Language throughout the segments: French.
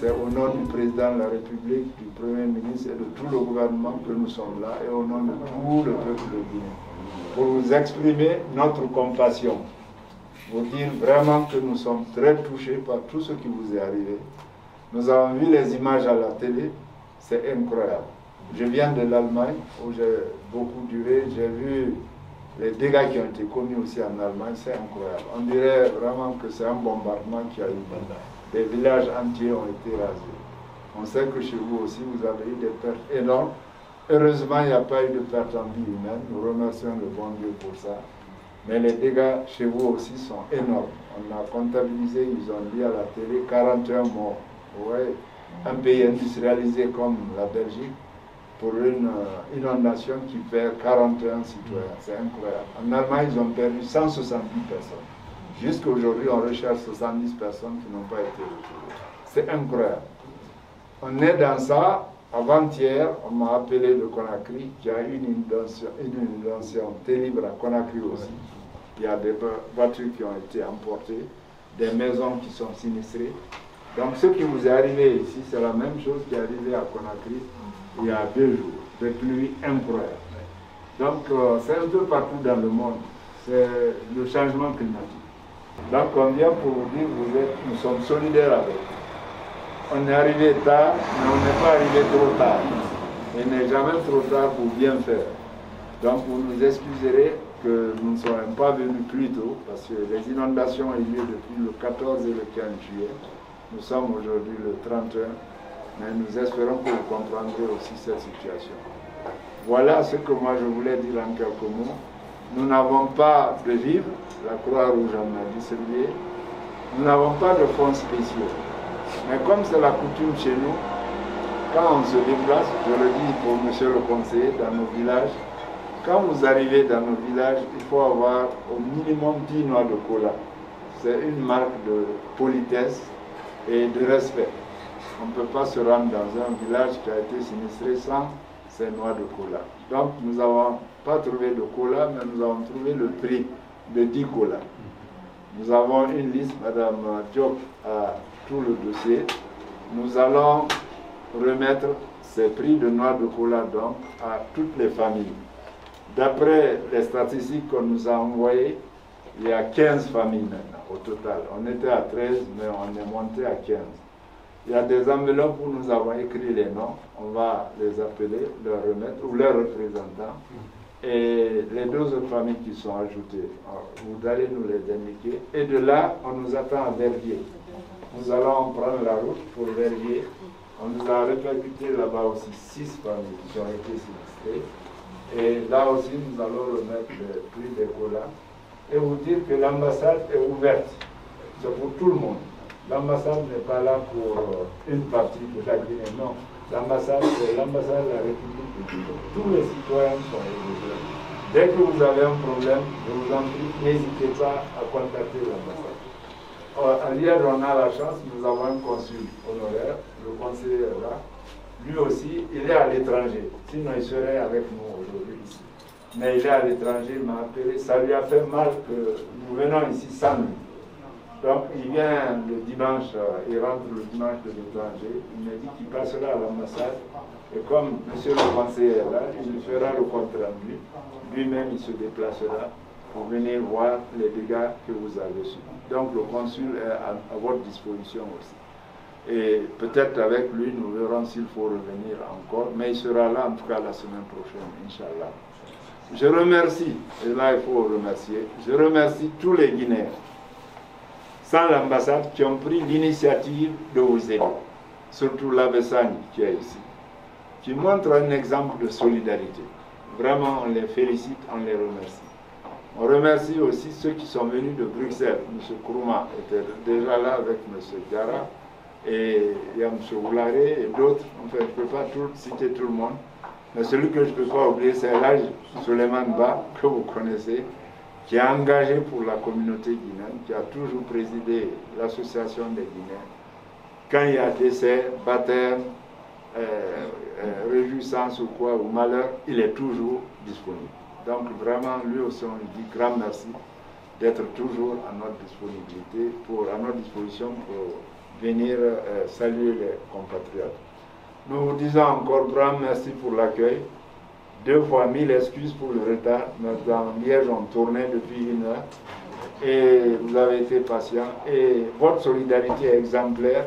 c'est au nom du président de la République, du Premier ministre et de tout le gouvernement que nous sommes là, et au nom de tout le peuple de Guinée, pour vous exprimer notre compassion, vous dire vraiment que nous sommes très touchés par tout ce qui vous est arrivé. Nous avons vu les images à la télé, c'est incroyable. Je viens de l'Allemagne, où j'ai beaucoup duré, j'ai vu les dégâts qui ont été commis aussi en Allemagne, c'est incroyable. On dirait vraiment que c'est un bombardement qui a eu lieu. Des villages entiers ont été rasés. On sait que chez vous aussi, vous avez eu des pertes énormes. Heureusement, il n'y a pas eu de pertes en vie humaine. Nous remercions le bon Dieu pour ça. Mais les dégâts chez vous aussi sont énormes. On a comptabilisé, ils ont dit à la télé, 41 morts. Ouais, un pays industrialisé comme la Belgique, pour une inondation qui perd 41 citoyens. C'est incroyable. En Allemagne, ils ont perdu 170 personnes. Jusqu'à aujourd'hui, on recherche 70 personnes qui n'ont pas été retrouvées. C'est incroyable. On est dans ça. Avant-hier, on m'a appelé de Conakry, qu'il y a eu une inondation terrible à Conakry aussi. Il y a des voitures qui ont été emportées, des maisons qui sont sinistrées. Donc ce qui vous est arrivé ici, c'est la même chose qui est arrivé à Conakry il y a 2 jours, des pluies incroyables. Donc c'est un peu partout dans le monde, c'est le changement climatique. Donc on vient pour vous dire, nous sommes solidaires avec vous. On est arrivé tard, mais on n'est pas arrivé trop tard. Il n'est jamais trop tard pour bien faire. Donc vous nous excuserez que nous ne soyons pas venus plus tôt, parce que les inondations ont eu lieu depuis le 14 et le 15 juillet. Nous sommes aujourd'hui le 31, mais nous espérons que vous comprendrez aussi cette situation. Voilà ce que moi je voulais dire en quelques mots. Nous n'avons pas de vivres, la Croix-Rouge en a distribué. Nous n'avons pas de fonds spéciaux. Mais comme c'est la coutume chez nous, quand on se déplace, je le dis pour monsieur le conseiller, dans nos villages, quand vous arrivez dans nos villages, il faut avoir au minimum 10 noix de cola. C'est une marque de politesse et de respect. On ne peut pas se rendre dans un village qui a été sinistré sans ces noix de cola. Donc nous n'avons pas trouvé de cola, mais nous avons trouvé le prix de 10 cola. Nous avons une liste, Madame Diop a tout le dossier. Nous allons remettre ces prix de noix de cola donc à toutes les familles. D'après les statistiques qu'on nous a envoyées, il y a 15 familles maintenant au total. On était à 13, mais on est monté à 15. Il y a des enveloppes où nous avons écrit les noms. On va les appeler, leur remettre, ou leurs représentants. Et les 2 autres familles qui sont ajoutées, vous allez nous les indiquer. Et de là, on nous attend à Verviers. Nous allons prendre la route pour Verviers. On nous a répercuté là-bas aussi 6 familles qui ont été sinistrées. Et là aussi, nous allons remettre le prix des colas. Et vous dire que l'ambassade est ouverte. C'est pour tout le monde. L'ambassade n'est pas là pour une partie de la Guinée, non. L'ambassade, c'est l'ambassade de la République de Guinée. Tous les citoyens sont éligibles. Dès que vous avez un problème, je vous en prie, n'hésitez pas à contacter l'ambassade. Hier, on a la chance, nous avons un consul honoraire, le conseiller est là. Lui aussi, il est à l'étranger. Sinon, il serait avec nous aujourd'hui ici. Mais il est à l'étranger, il m'a appelé. Ça lui a fait mal que nous venons ici sans lui. Donc, il vient le dimanche, il rentre le dimanche de l'étranger. Il m'a dit qu'il passera à l'ambassade. Et comme monsieur le conseiller est là, il fera le compte rendu. Lui-même, il se déplacera pour venir voir les dégâts que vous avez subis. Donc, le consul est à votre disposition aussi. Et peut-être avec lui, nous verrons s'il faut revenir encore. Mais il sera là, en tout cas, la semaine prochaine, Inch'Allah. Je remercie, et là il faut remercier, je remercie tous les Guinéens, sans l'ambassade, qui ont pris l'initiative de vous aider. Surtout l'Abessani qui est ici, qui montre un exemple de solidarité. Vraiment, on les félicite, on les remercie. On remercie aussi ceux qui sont venus de Bruxelles. M. Kourouma était déjà là avec M. Diarra, et il y a M. Oularé et d'autres. Enfin, je ne peux pas citer tout le monde. Mais celui que je ne peux pas oublier, c'est l'âge Suleiman Ba, que vous connaissez, qui est engagé pour la communauté guinéenne, qui a toujours présidé l'association des Guinéens. Quand il y a décès, baptême, réjouissance ou quoi, ou malheur, il est toujours disponible. Donc vraiment, lui aussi, on lui dit grand merci d'être toujours à notre disponibilité, à notre disposition pour venir saluer les compatriotes. Nous vous disons encore grand merci pour l'accueil. 2 fois 1000 excuses pour le retard. Dans Liège, on tournait depuis 1 heure. Et vous avez été patient. Et votre solidarité est exemplaire.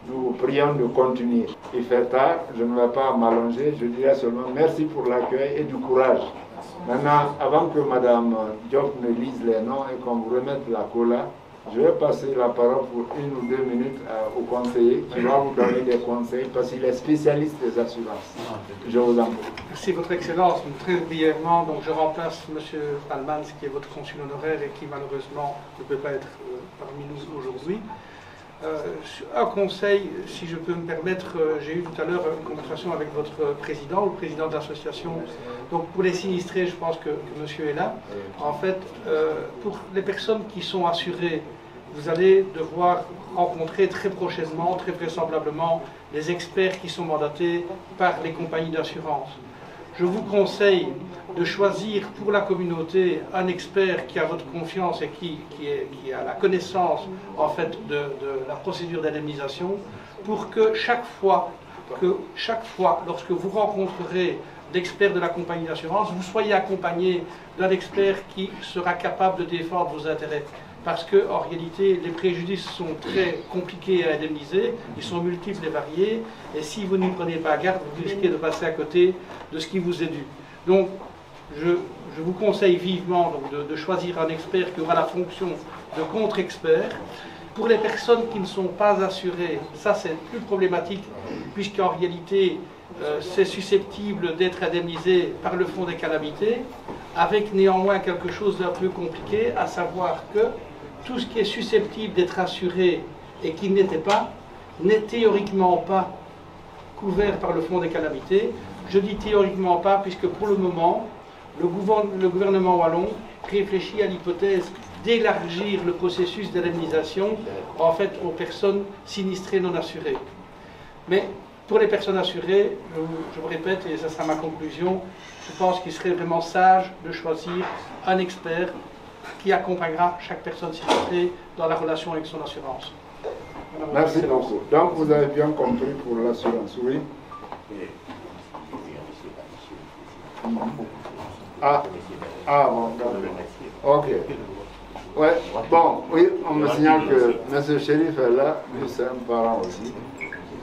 Nous vous prions de continuer. Il fait tard, je ne vais pas m'allonger. Je dirais seulement merci pour l'accueil et du courage. Maintenant, avant que Mme Diop ne lise les noms et qu'on vous remette la cola, je vais passer la parole pour 1 ou 2 minutes au conseiller qui va vous donner des conseils parce qu'il est spécialiste des assurances. Je vous en prie. Merci Votre Excellence. Très brièvement, donc je remplace M. Palmans qui est votre consul honoraire et qui malheureusement ne peut pas être parmi nous aujourd'hui. Un conseil, si je peux me permettre, j'ai eu tout à l'heure une conversation avec votre président, le président de l'association. Donc pour les sinistrés, je pense que monsieur est là. En fait, pour les personnes qui sont assurées, vous allez devoir rencontrer très prochainement, très vraisemblablement, les experts qui sont mandatés par les compagnies d'assurance. Je vous conseille de choisir pour la communauté un expert qui a votre confiance et qui a la connaissance en fait de la procédure d'indemnisation pour que chaque fois, lorsque vous rencontrerez l'expert de la compagnie d'assurance, vous soyez accompagné d'un expert qui sera capable de défendre vos intérêts. Parce qu'en réalité, les préjudices sont très compliqués à indemniser, ils sont multiples et variés, et si vous n'y prenez pas garde, vous risquez de passer à côté de ce qui vous est dû. Donc, je vous conseille vivement donc, de choisir un expert qui aura la fonction de contre-expert. Pour les personnes qui ne sont pas assurées, ça c'est plus problématique, puisqu'en réalité, c'est susceptible d'être indemnisé par le fonds des calamités, avec néanmoins quelque chose d'un peu compliqué, à savoir que tout ce qui est susceptible d'être assuré et qui n'était pas, n'est théoriquement pas couvert par le fonds des calamités. Je dis théoriquement pas, puisque pour le moment, le gouvernement wallon réfléchit à l'hypothèse d'élargir le processus d'indemnisation en fait aux personnes sinistrées non assurées. Mais pour les personnes assurées, je vous répète, et ça sera ma conclusion, je pense qu'il serait vraiment sage de choisir un expert qui accompagnera chaque personne sinistrée dans la relation avec son assurance. Merci beaucoup. Donc vous avez bien compris pour l'assurance, oui? Bon, d'accord. Ok. Ouais, bon, oui, on me signale que M. Chérif est là, lui c'est un parent aussi.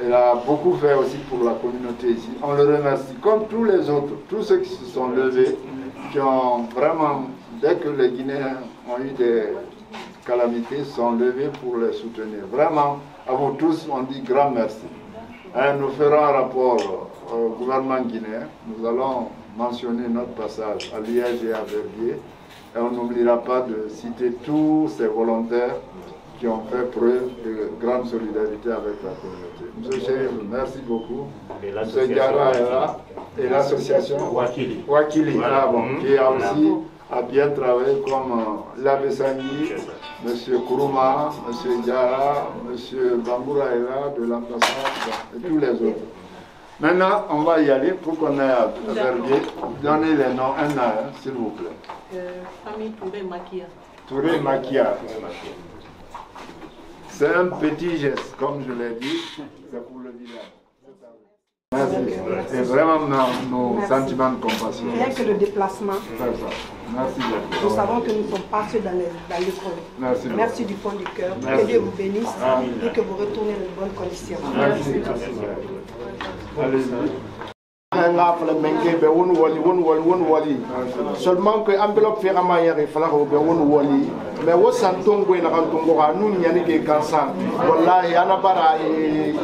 Il a beaucoup fait aussi pour la communauté ici. On le remercie, comme tous les autres, tous ceux qui se sont levés, qui ont vraiment, dès que les Guinéens ont eu des calamités, sont levés pour les soutenir. Vraiment, à vous tous, on dit grand merci. Nous ferons un rapport au gouvernement guinéen. Nous allons mentionner notre passage à Liège et à Verviers. Et on n'oubliera pas de citer tous ces volontaires qui ont fait preuve de grande solidarité avec la communauté. Monsieur Chérif, merci beaucoup. Monsieur Diarra est là. Et l'association Wakili, qui a aussi bien travaillé comme l'abbé Sangui, Monsieur Kourouma, Monsieur Diarra, Monsieur Bamboura est là, de l'ambassade, et tous les autres. Maintenant, on va y aller pour qu'on ait à Verviers. Donnez les noms un à un, s'il vous plaît. Famille Touré Makia. Touré Makia. C'est un petit geste, comme je l'ai dit, c'est pour le village. Merci. Et vraiment nos sentiments de compassion. Rien que le déplacement. Merci beaucoup. Nous savons que nous sommes partis dans le creux. Merci du fond du cœur. Que Dieu vous bénisse et que vous retournez dans de bonnes conditions. Merci. Allez-y. Seulement que enveloppe fait ramayere fala ko be won woli mais wo santon go ina kan tongo ga nun yani ke kansan wallahi ana bara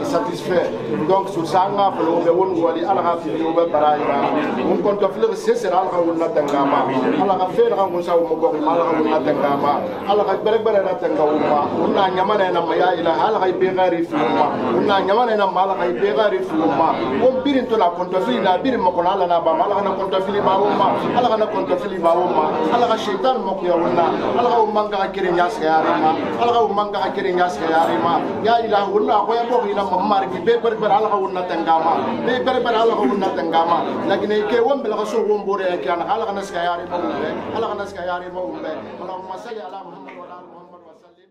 satisfait donc sur ça nga falo be won woli ala ga fi be bara ina mun kon to fle c'est sera ala ga wonna tangama ala ga fe ga ngonsa mo go ala ga wonna tangama ala ga bere bere na tangama unna nyama na ma ya ila ala ga be gari fuma unna nyama na ma ala ga be gari fuma on birin to la kon to la birin mo kon ala na ba ala ga kon to fili ba ala kana konto fili ba woma ala ka shaitan mo ko yawna ala ka manga ka kire nyas ka yarima ala ka manga ka kire nyas ka yarima ya ila wonna ko ya bo ila mamar ki be ber ala ka wonna tangama be ber ala ka wonna tangama lakini ke won bela ka so won bore ke ala ala kana ska yarima be ala kana ska yarima be allahumma salli ala muhammad wa ala muhammad wa sallim.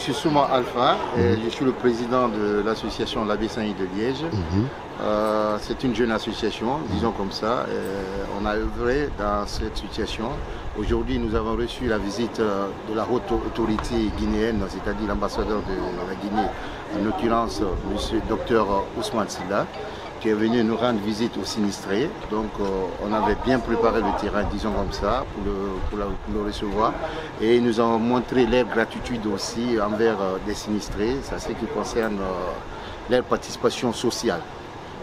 suis Souma Alpha, et je suis le président de l'association l'Abbé Saint-Yves de Liège. C'est une jeune association, disons comme ça. On a œuvré dans cette situation. Aujourd'hui, nous avons reçu la visite de la haute autorité guinéenne, c'est-à-dire l'ambassadeur de la Guinée, en l'occurrence M. Dr Ousmane Silla, qui est venu nous rendre visite aux sinistrés. Donc on avait bien préparé le terrain, disons comme ça, pour le recevoir. Et nous avons montré leur gratitude aussi envers les sinistrés, c'est ce qui concerne leur participation sociale.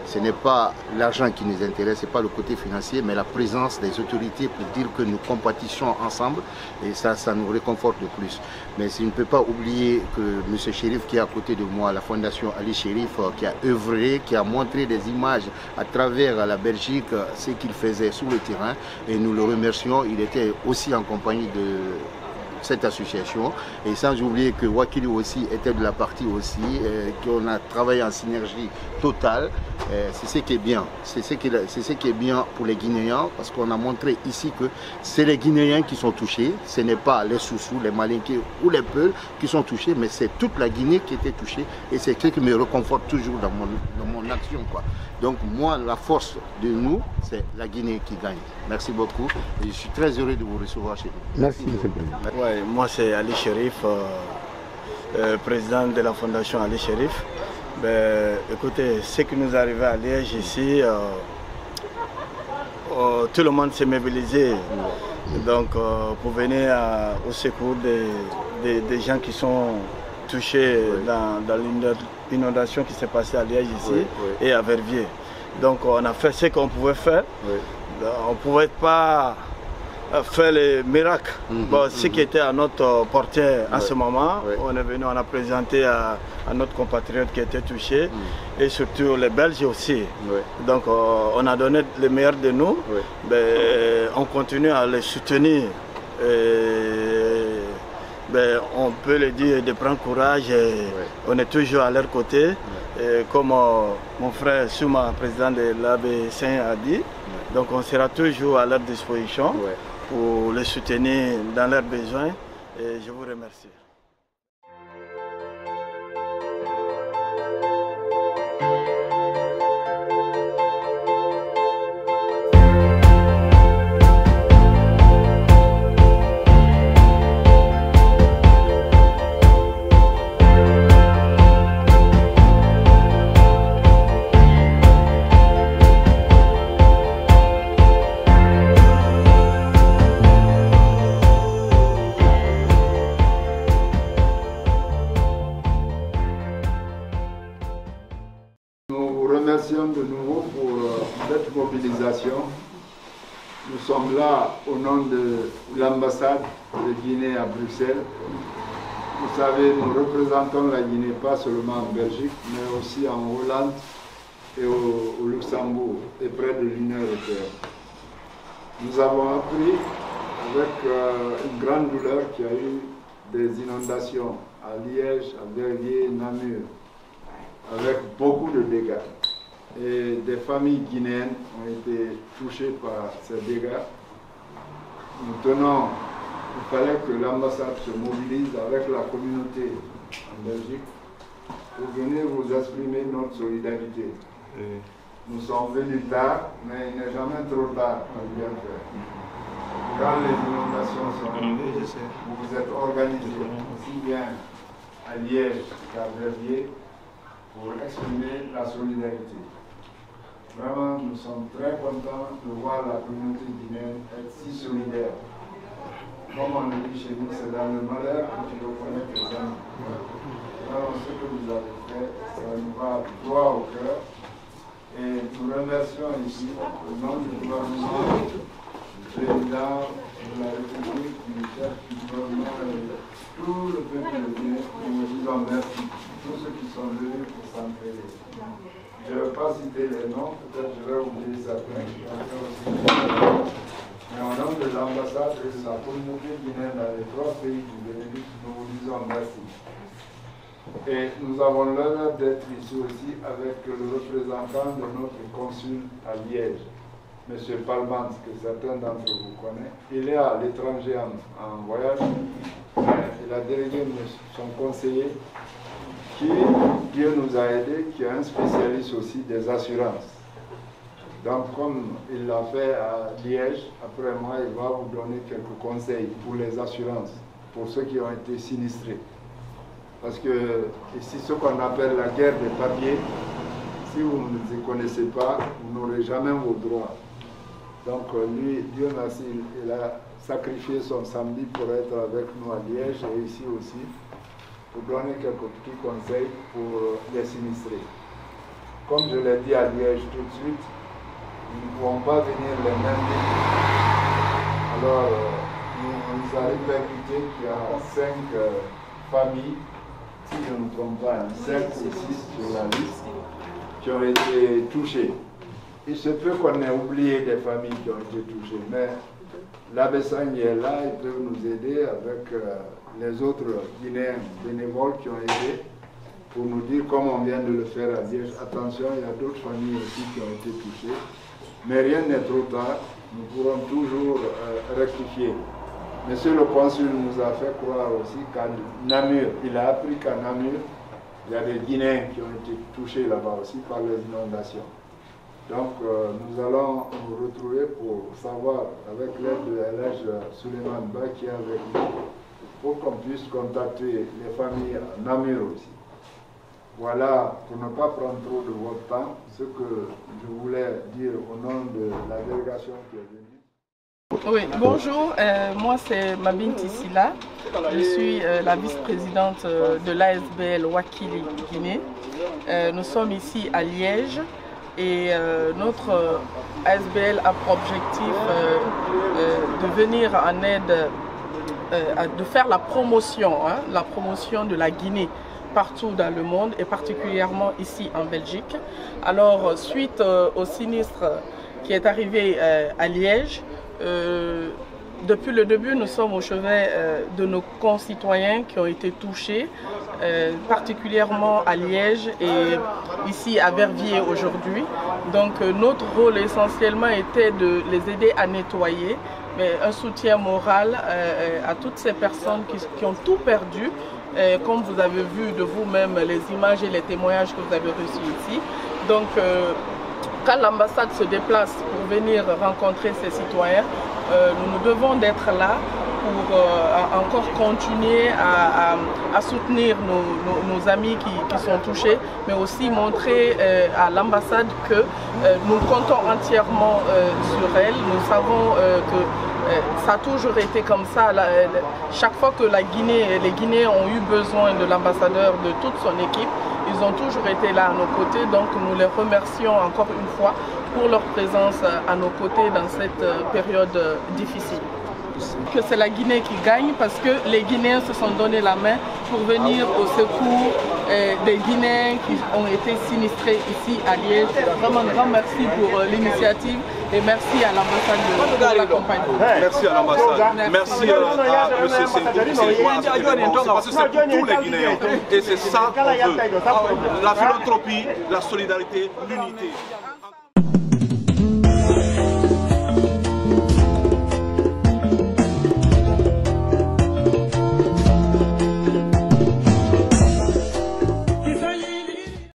Ce n'est pas l'argent qui nous intéresse, ce n'est pas le côté financier, mais la présence des autorités pour dire que nous compatissons ensemble, et ça nous réconforte de plus. Mais je ne peux pas oublier que M. Chérif qui est à côté de moi, la Fondation Ali Chérif, qui a œuvré, qui a montré des images à travers la Belgique, ce qu'il faisait sur le terrain, et nous le remercions. Il était aussi en compagnie de cette association, et sans oublier que Wakili aussi était de la partie aussi, qu'on a travaillé en synergie totale. C'est ce qui est bien, c'est ce qui est bien pour les Guinéens, parce qu'on a montré ici que c'est les Guinéens qui sont touchés, ce n'est pas les Soussous, les Malinqués ou les Peuls qui sont touchés, mais c'est toute la Guinée qui était touchée, et c'est ce qui me réconforte toujours dans mon action, quoi. Donc moi, la force de nous, c'est la Guinée qui gagne. Merci beaucoup, et je suis très heureux de vous recevoir chez nous. Merci, monsieur le président. Ouais, moi c'est Ali Chérif, président de la Fondation Ali Chérif. Écoutez, ce qui nous est arrivé à Liège ici, tout le monde s'est mobilisé donc, pour venir au secours des gens qui sont touchés dans l'inondation qui s'est passée à Liège ici et à Verviers. Donc on a fait ce qu'on pouvait faire. On ne pouvait pas faire les miracles. Ce qui était à notre portée en ce moment, on est venu, on a présenté à notre compatriote qui était touché, et surtout les Belges aussi. Donc on a donné le meilleur de nous, on continue à les soutenir. On peut le dire, de prendre courage, et on est toujours à leur côté. Et comme mon frère Souma, président de l'Abbé Saint, a dit, donc on sera toujours à leur disposition pour les soutenir dans leurs besoins, et je vous remercie. De nouveau pour cette mobilisation. Nous sommes là au nom de l'ambassade de Guinée à Bruxelles. Vous savez, nous représentons la Guinée pas seulement en Belgique, mais aussi en Hollande et au Luxembourg et près de l'Union européenne. Nous avons appris avec une grande douleur qu'il y a eu des inondations à Liège, à Verviers, Namur, avec beaucoup de dégâts. Et des familles guinéennes ont été touchées par ces dégâts. Nous tenons, il fallait que l'ambassade se mobilise avec la communauté en Belgique pour venir vous exprimer notre solidarité. Nous sommes venus tard, mais il n'est jamais trop tard pour bien faire. Quand les inondations sont arrivées, vous vous êtes organisés aussi bien à Liège qu'à Verviers pour exprimer la solidarité. Vraiment, nous sommes très contents de voir la communauté guinéenne être si solidaire. Comme on le dit chez nous, c'est dans le malheur que tu reconnais tes amis. Alors, ce que vous avez fait, ça nous va droit au cœur. Et nous remercions ici, au nom du gouvernement, du président de la République, du chef du gouvernement et tout le peuple de Guinée, nous vous disons merci. Tous ceux qui sont venus pour s'entraider. Je ne vais pas citer les noms, peut-être je vais oublier certains. Mais au nom de l'ambassade et de la communauté guinéenne dans les 3 pays du Benelux, nous vous disons merci. Et nous avons l'honneur d'être ici aussi avec le représentant de notre consul à Liège, M. Palmans, que certains d'entre vous connaissent. Il est à l'étranger en voyage. il a délégué son conseiller qui, Dieu nous a aidés, qui est un spécialiste aussi des assurances. Donc comme il l'a fait à Liège, après moi, il va vous donner quelques conseils pour les assurances, pour ceux qui ont été sinistrés. Parce que ici, ce qu'on appelle la guerre des papiers, si vous ne les connaissez pas, vous n'aurez jamais vos droits. Donc lui, Dieu merci, il a sacrifié son samedi pour être avec nous à Liège et ici aussi, pour donner quelques petits conseils pour les sinistrés. Comme je l'ai dit à Liège tout de suite, nous ne pouvons pas venir les mêmes pays. Alors, nous allons percuter qu'il y a 5 familles, si je ne me trompe pas, 5 ou 6 sur la liste, qui ont été touchées. Il se peut qu'on ait oublié des familles qui ont été touchées, mais l'abbé Sangui est là, ils peuvent nous aider avec les autres Guinéens bénévoles qui ont aidé pour nous dire, comme on vient de le faire à Liège, attention, il y a d'autres familles aussi qui ont été touchées. Mais rien n'est trop tard, nous pourrons toujours rectifier. Monsieur le consul nous a fait croire aussi qu'à Namur, il a appris qu'à Namur, il y a des Guinéens qui ont été touchés là-bas aussi par les inondations. Donc nous allons nous retrouver pour savoir, avec l'aide de Elhadj Suleiman Ba qui est avec nous, pour qu'on puisse contacter les familles à Namur aussi. Voilà, pour ne pas prendre trop de votre temps, ce que je voulais dire au nom de la délégation qui est venue. Oui, bonjour, moi c'est Mabine Tissila, je suis la vice-présidente de l'ASBL Wakili Guinée. Nous sommes ici à Liège et notre ASBL a pour objectif de venir en aide, de faire la promotion de la Guinée partout dans le monde et particulièrement ici en Belgique. Alors, suite au sinistre qui est arrivé à Liège, depuis le début, nous sommes au chevet de nos concitoyens qui ont été touchés, particulièrement à Liège et ici à Verviers aujourd'hui. Donc, notre rôle essentiellement était de les aider à nettoyer, mais un soutien moral à toutes ces personnes qui ont tout perdu. Comme vous avez vu de vous-même les images et les témoignages que vous avez reçus ici. Donc, quand l'ambassade se déplace pour venir rencontrer ses citoyens, nous devons d'être là pour encore continuer à soutenir nos amis qui sont touchés, mais aussi montrer à l'ambassade que nous comptons entièrement sur elle. Nous savons que ça a toujours été comme ça. Chaque fois que les Guinéens ont eu besoin de l'ambassadeur, de toute son équipe, ils ont toujours été là à nos côtés. Donc nous les remercions encore une fois pour leur présence à nos côtés dans cette période difficile. Que c'est la Guinée qui gagne parce que les Guinéens se sont donné la main pour venir au secours des Guinéens qui ont été sinistrés ici à Liège. Vraiment un grand merci pour l'initiative et merci à l'ambassade pour l'accompagnement. Merci à l'ambassade. Merci à M. Senghou parce que c'est pour tous les Guinéens et c'est ça qu'on veut. La philanthropie, la solidarité, l'unité.